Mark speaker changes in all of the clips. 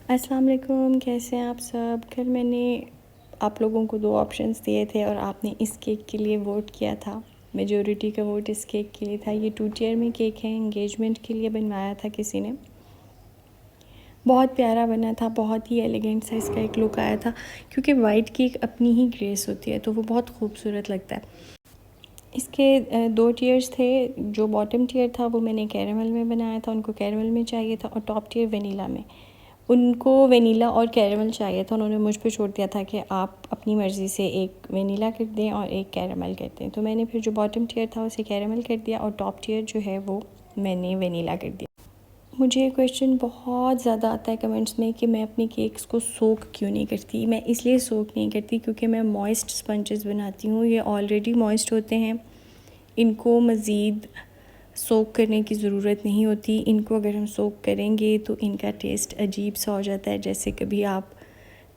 Speaker 1: अस्सलाम वालेकुम, कैसे हैं आप सब। कल मैंने आप लोगों को 2 ऑप्शंस दिए थे और आपने इस केक के लिए वोट किया था। मेजॉरिटी का वोट इस केक के लिए था। ये 2 टियर में केक है, एंगेजमेंट के लिए बनवाया था किसी ने। बहुत प्यारा बना था, बहुत ही एलिगेंट सा इसका एक लुक आया था, क्योंकि वाइट केक अपनी ही ग्रेस होती है तो वो बहुत खूबसूरत लगता है। इसके 2 टियर्स थे। जो बॉटम टियर था वो मैंने कैरेमल में बनाया था, उनको कैरेमल में चाहिए था, और टॉप टियर वनीला में। उनको वेनिला और कैरेमल चाहिए था, उन्होंने मुझ पे छोड़ दिया था कि आप अपनी मर्ज़ी से एक वेनिला कर दें और एक कैरेमल कर दें। तो मैंने फिर जो बॉटम टियर था उसे कैरेमल कर दिया और टॉप टियर जो है वो मैंने वेनिला कर दिया। मुझे ये क्वेश्चन बहुत ज़्यादा आता है कमेंट्स में कि मैं अपने केक्स को सोक क्यों नहीं करती। मैं इसलिए सोक नहीं करती क्योंकि मैं मॉइस्ट स्पंजेस बनाती हूँ। ये ऑलरेडी मॉइस्ट होते हैं, इनको मज़ीद सोक करने की ज़रूरत नहीं होती। इनको अगर हम सोक करेंगे तो इनका टेस्ट अजीब सा हो जाता है। जैसे कभी आप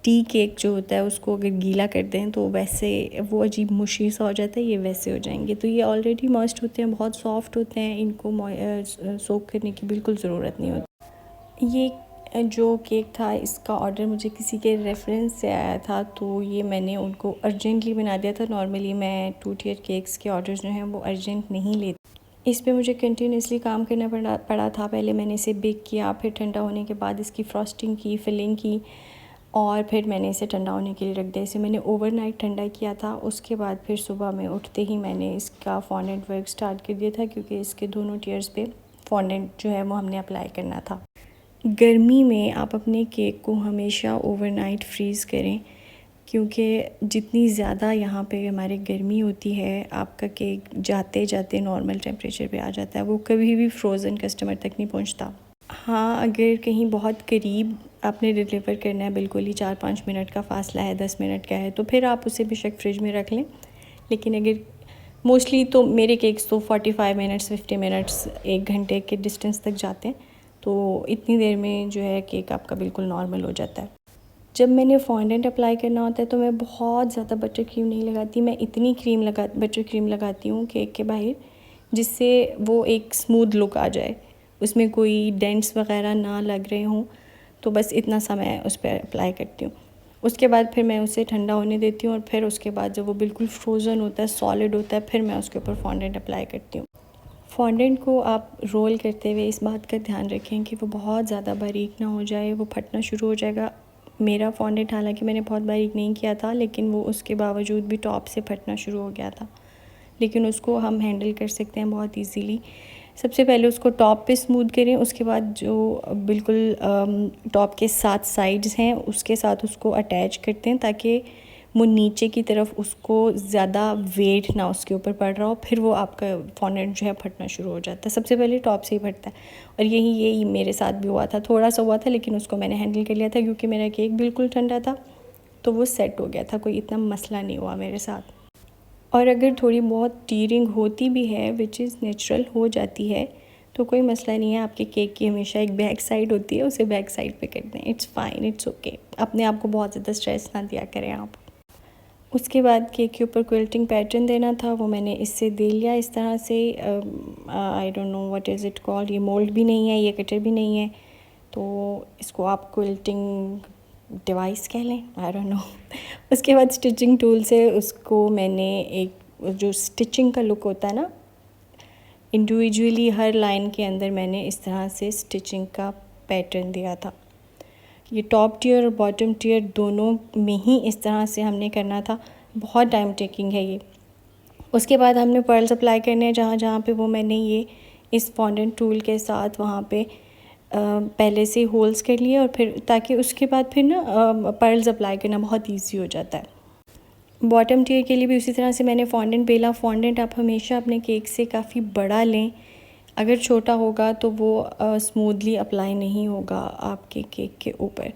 Speaker 1: टी केक जो होता है उसको अगर गीला कर दें तो वैसे वो अजीब मुशी सा हो जाता है, ये वैसे हो जाएंगे। तो ये ऑलरेडी मॉइस्ट होते हैं, बहुत सॉफ्ट होते हैं, इनको सोक करने की बिल्कुल ज़रूरत नहीं होती। ये जो केक था इसका ऑर्डर मुझे किसी के रेफरेंस से आया था, तो ये मैंने उनको अर्जेंटली बना दिया था। नॉर्मली मैं 2 टियर केक्स के ऑर्डर जो हैं वो अर्जेंट नहीं लेती। इस पे मुझे कंटिन्यूसली काम करना पड़ा था। पहले मैंने इसे बेक किया, फिर ठंडा होने के बाद इसकी फ्रॉस्टिंग की, फिलिंग की, और फिर मैंने इसे ठंडा होने के लिए रख दिया। इसे मैंने ओवरनाइट ठंडा किया था। उसके बाद फिर सुबह में उठते ही मैंने इसका फॉन्डेंट वर्क स्टार्ट कर दिया था, क्योंकि इसके दोनों टियर्स पे फॉन्डेंट जो है वो हमने अप्लाई करना था। गर्मी में आप अपने केक को हमेशा ओवरनाइट फ्रीज़ करें, क्योंकि जितनी ज़्यादा यहाँ पे हमारे गर्मी होती है, आपका केक जाते जाते नॉर्मल टेम्परेचर पे आ जाता है, वो कभी भी फ्रोज़न कस्टमर तक नहीं पहुँचता। हाँ, अगर कहीं बहुत करीब आपने डिलीवर करना है, बिल्कुल ही 4-5 मिनट का फ़ासला है, 10 मिनट का है, तो फिर आप उसे बेशक फ्रिज में रख लें। लेकिन अगर मोस्टली तो मेरे केक्स तो 45 मिनट्स 50 मिनट्स 1 घंटे के डिस्टेंस तक जाते हैं, तो इतनी देर में जो है केक आपका बिल्कुल नॉर्मल हो जाता है। जब मैंने फॉन्डेंट अप्लाई करना होता है तो मैं बहुत ज़्यादा बटर क्रीम नहीं लगाती। मैं इतनी बटर क्रीम लगाती हूँ केक के बाहर, जिससे वो एक स्मूथ लुक आ जाए, उसमें कोई डेंट्स वग़ैरह ना लग रहे हों। तो बस इतना सा मैं उस पर अप्लाई करती हूँ। उसके बाद फिर मैं उसे ठंडा होने देती हूँ, और फिर उसके बाद जब वो बिल्कुल फ्रोज़न होता है, सॉलिड होता है, फिर मैं उसके ऊपर फॉन्डेंट अप्लाई करती हूँ। फॉन्डेंट को आप रोल करते हुए इस बात का ध्यान रखें कि वो बहुत ज़्यादा बारीक ना हो जाए, वो फटना शुरू हो जाएगा। मेरा फॉन्डेंट हालांकि मैंने बहुत बारीक नहीं किया था, लेकिन वो उसके बावजूद भी टॉप से फटना शुरू हो गया था। लेकिन उसको हम हैंडल कर सकते हैं बहुत इजीली। सबसे पहले उसको टॉप पे स्मूथ करें, उसके बाद जो बिल्कुल टॉप के साथ साइड्स हैं उसके साथ उसको अटैच करते हैं, ताकि वो नीचे की तरफ उसको ज़्यादा वेट ना उसके ऊपर पड़ रहा हो। फिर वो आपका फॉन्डेंट जो है फटना शुरू हो जाता है। सबसे पहले टॉप से ही फटता है, और यही मेरे साथ भी हुआ था। थोड़ा सा हुआ था, लेकिन उसको मैंने हैंडल कर लिया था, क्योंकि मेरा केक बिल्कुल ठंडा था, तो वो सेट हो गया था। कोई इतना मसला नहीं हुआ मेरे साथ। और अगर थोड़ी बहुत टीयरिंग होती भी है, विच इज़ नेचुरल, हो जाती है, तो कोई मसला नहीं है। आपके केक की हमेशा एक बैक साइड होती है, उसे बैक साइड पे कर दें, इट्स फाइन, इट्स ओके। अपने आप को बहुत ज़्यादा स्ट्रेस ना दिया करें आप। उसके बाद केक के ऊपर क्विल्टिंग पैटर्न देना था, वो मैंने इससे दे लिया इस तरह से। I don't know what is it called. ये मोल्ड भी नहीं है, ये कटर भी नहीं है, तो इसको आप क्विल्टिंग डिवाइस कह लें, आई डोंट नो। उसके बाद स्टिचिंग टूल से उसको मैंने एक जो स्टिचिंग का लुक होता है ना, इंडिविजुअली हर लाइन के अंदर मैंने इस तरह से स्टिचिंग का पैटर्न दिया था। ये टॉप टियर और बॉटम टियर दोनों में ही इस तरह से हमने करना था। बहुत टाइम टेकिंग है ये। उसके बाद हमने पर्ल्स अप्लाई करने हैं जहाँ जहाँ पे वो मैंने ये इस फॉन्डेंट टूल के साथ वहाँ पे पहले से होल्स कर लिए, और फिर ताकि उसके बाद फिर ना पर्ल्स अप्लाई करना बहुत ईजी हो जाता है। बॉटम टियर के लिए भी उसी तरह से मैंने फॉन्डेंट बेला। फॉन्डेंट आप हमेशा अपने केक से काफ़ी बड़ा लें, अगर छोटा होगा तो वो स्मूथली अप्लाई नहीं होगा आपके केक के ऊपर।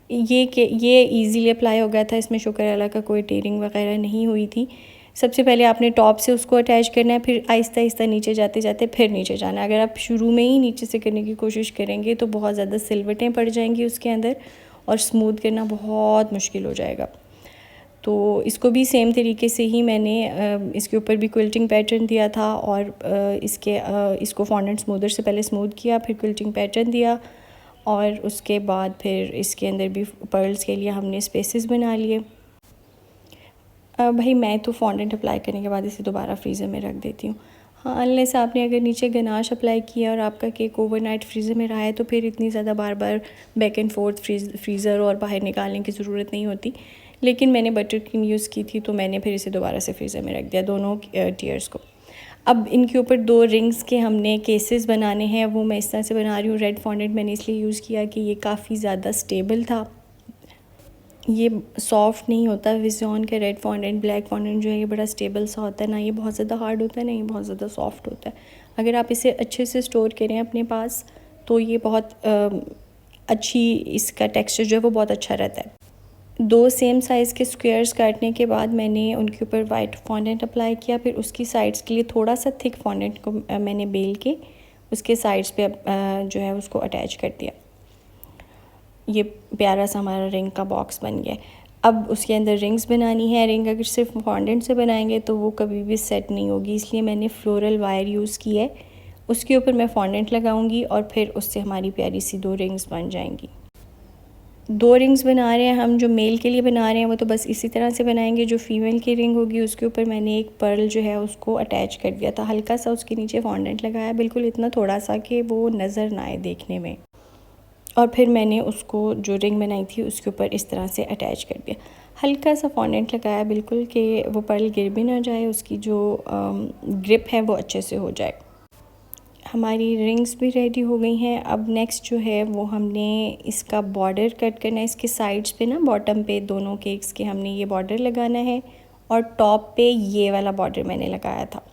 Speaker 1: ये इजीली अप्लाई हो गया था, इसमें शुक्र अल्लाह का कोई टेयरिंग वगैरह नहीं हुई थी। सबसे पहले आपने टॉप से उसको अटैच करना है, फिर आहिस्ता आहिस्ता नीचे जाते जाते फिर नीचे जाना है। अगर आप शुरू में ही नीचे से करने की कोशिश करेंगे तो बहुत ज़्यादा सिलवटें पड़ जाएंगी उसके अंदर, और स्मूथ करना बहुत मुश्किल हो जाएगा। तो इसको भी सेम तरीके से ही मैंने इसके ऊपर भी क्विल्टिंग पैटर्न दिया था, और इसको फॉन्डेंट स्मूदर से पहले स्मूथ किया, फिर क्विल्टिंग पैटर्न दिया, और उसके बाद फिर इसके अंदर भी पर्ल्स के लिए हमने स्पेसेस बना लिए। भाई मैं तो फॉन्डेंट अप्लाई करने के बाद इसे दोबारा फ्रीज़र में रख देती हूँ। हाँ, अनलेस आपने अगर नीचे गनाश अप्लाई किया और आपका केक ओवरनाइट फ्रीज़र में रहा है तो फिर इतनी ज़्यादा बार बार बैक एंड फोर्थ फ्रीज़र और बाहर निकालने की ज़रूरत नहीं होती। लेकिन मैंने बटर क्रीम यूज़ की थी तो मैंने फिर इसे दोबारा से फ्रीज़र में रख दिया दोनों टीयर्स को। अब इनके ऊपर 2 रिंग्स के हमने केसेस बनाने हैं, वो मैं इस तरह से बना रही हूँ। रेड फॉन्डेंट मैंने इसलिए यूज़ किया कि ये काफ़ी ज़्यादा स्टेबल था, ये सॉफ्ट नहीं होता। विज़न का रेड फॉन्डेंट, ब्लैक फॉन्डेंट जो है ये बड़ा स्टेबल सा होता है, ना ये बहुत ज़्यादा हार्ड होता है ना ये बहुत ज़्यादा सॉफ्ट होता है। अगर आप इसे अच्छे से स्टोर करें अपने पास तो ये बहुत अच्छी, इसका टेक्सचर जो है वो बहुत अच्छा रहता है। 2 सेम साइज़ के स्क्वायर्स काटने के बाद मैंने उनके ऊपर वाइट फॉन्डेंट अप्लाई किया, फिर उसकी साइड्स के लिए थोड़ा सा थिक फॉन्डेंट को मैंने बेल के उसके साइड्स पे जो है उसको अटैच कर दिया। ये प्यारा सा हमारा रिंग का बॉक्स बन गया। अब उसके अंदर रिंग्स बनानी है। रिंग अगर सिर्फ फॉन्डेंट से बनाएंगे तो वो कभी भी सेट नहीं होगी, इसलिए मैंने फ्लोरल वायर यूज़ की है। उसके ऊपर मैं फॉन्डेंट लगाऊंगी और फिर उससे हमारी प्यारी सी 2 रिंग्स बन जाएंगी। 2 रिंग्स बना रहे हैं हम, जो मेल के लिए बना रहे हैं वो तो बस इसी तरह से बनाएंगे। जो फीमेल की रिंग होगी उसके ऊपर मैंने एक पर्ल जो है उसको अटैच कर दिया था, हल्का सा उसके नीचे फॉन्डेंट लगाया, बिल्कुल इतना थोड़ा सा कि वो नज़र ना आए देखने में। और फिर मैंने उसको जो रिंग बनाई थी उसके ऊपर इस तरह से अटैच कर दिया, हल्का सा फॉन्डेंट लगाया बिल्कुल कि वो पर्ल गिर भी ना जाए, उसकी जो ग्रिप है वो अच्छे से हो जाए। हमारी रिंग्स भी रेडी हो गई हैं। अब नेक्स्ट जो है वो हमने इसका बॉर्डर कट करना है। इसके साइड्स पे ना, बॉटम पे दोनों केक्स के हमने ये बॉर्डर लगाना है और टॉप पे ये वाला बॉर्डर मैंने लगाया था।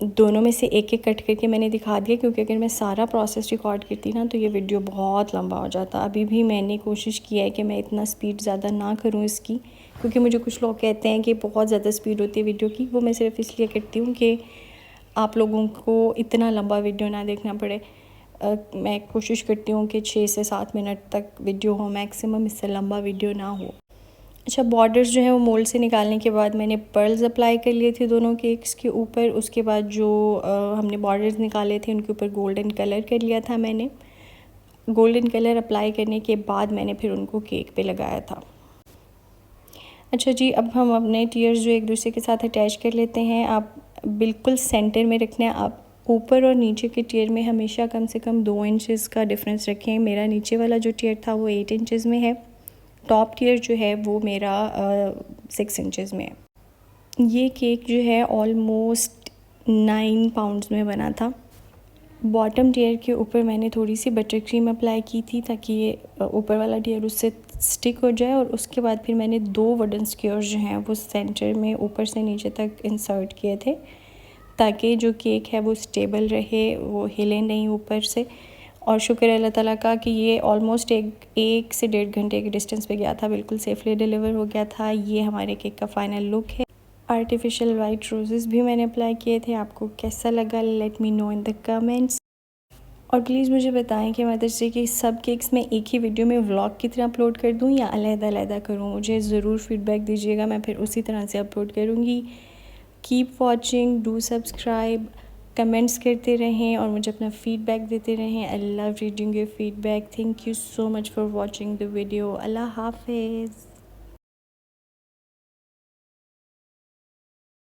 Speaker 1: दोनों में से एक एक कट करके मैंने दिखा दिया, क्योंकि अगर मैं सारा प्रोसेस रिकॉर्ड करती ना तो ये वीडियो बहुत लंबा हो जाता। अभी भी मैंने कोशिश किया है कि मैं इतना स्पीड ज़्यादा ना करूँ इसकी, क्योंकि मुझे कुछ लोग कहते हैं कि बहुत ज़्यादा स्पीड होती है वीडियो की। वो मैं सिर्फ इसलिए करती हूँ कि आप लोगों को इतना लंबा वीडियो ना देखना पड़े। मैं कोशिश करती हूँ कि 6 से 7 मिनट तक वीडियो हो मैक्सिमम, इससे लंबा वीडियो ना हो। अच्छा, बॉर्डर्स जो है वो मोल्ड से निकालने के बाद मैंने पर्ल्स अप्लाई कर लिए थे दोनों केक्स के ऊपर। उसके बाद जो हमने बॉर्डर्स निकाले थे उनके ऊपर गोल्डन कलर कर लिया था मैंने। गोल्डन कलर अप्लाई करने के बाद मैंने फिर उनको केक पे लगाया था। अच्छा जी, अब हम अपने टीयर्स जो एक दूसरे के साथ अटैच कर लेते हैं। आप बिल्कुल सेंटर में रखना है। आप ऊपर और नीचे के टीयर में हमेशा कम से कम 2 इंचज़ का डिफरेंस रखें। मेरा नीचे वाला जो टीयर था वो 8 इंचज़ में है, टॉप टीयर जो है वो मेरा 6 इंचज़ में है। ये केक जो है ऑलमोस्ट 9 पाउंड्स में बना था। बॉटम टीयर के ऊपर मैंने थोड़ी सी बटर क्रीम अप्लाई की थी ताकि ये ऊपर वाला टीयर उससे स्टिक हो जाए। और उसके बाद फिर मैंने 2 वुडन स्क्योर जो हैं वो सेंटर में ऊपर से नीचे तक इंसर्ट किए थे, ताकि जो केक है वो स्टेबल रहे, वो हिले नहीं ऊपर से। और शुक्र है अल्लाह ताला का कि ये ऑलमोस्ट एक से 1.5 घंटे के डिस्टेंस पे गया था, बिल्कुल सेफली डिलीवर हो गया था। ये हमारे केक का फाइनल लुक है। आर्टिफिशियल वाइट रोजेस भी मैंने अप्लाई किए थे। आपको कैसा लगा, let me know in the comments. और प्लीज़ मुझे बताएं कि मदर्स डे के सब केक्स मैं एक ही वीडियो में व्लॉग की तरह अपलोड कर दूं या अलग-अलग करूं। मुझे ज़रूर फीडबैक दीजिएगा, मैं फिर उसी तरह से अपलोड करूंगी। Keep watching, do subscribe, comments करते रहें और मुझे अपना फ़ीडबैक देते रहें। I love reading your feedback. Thank you so much for watching the video. अल्लाह हाफिज़।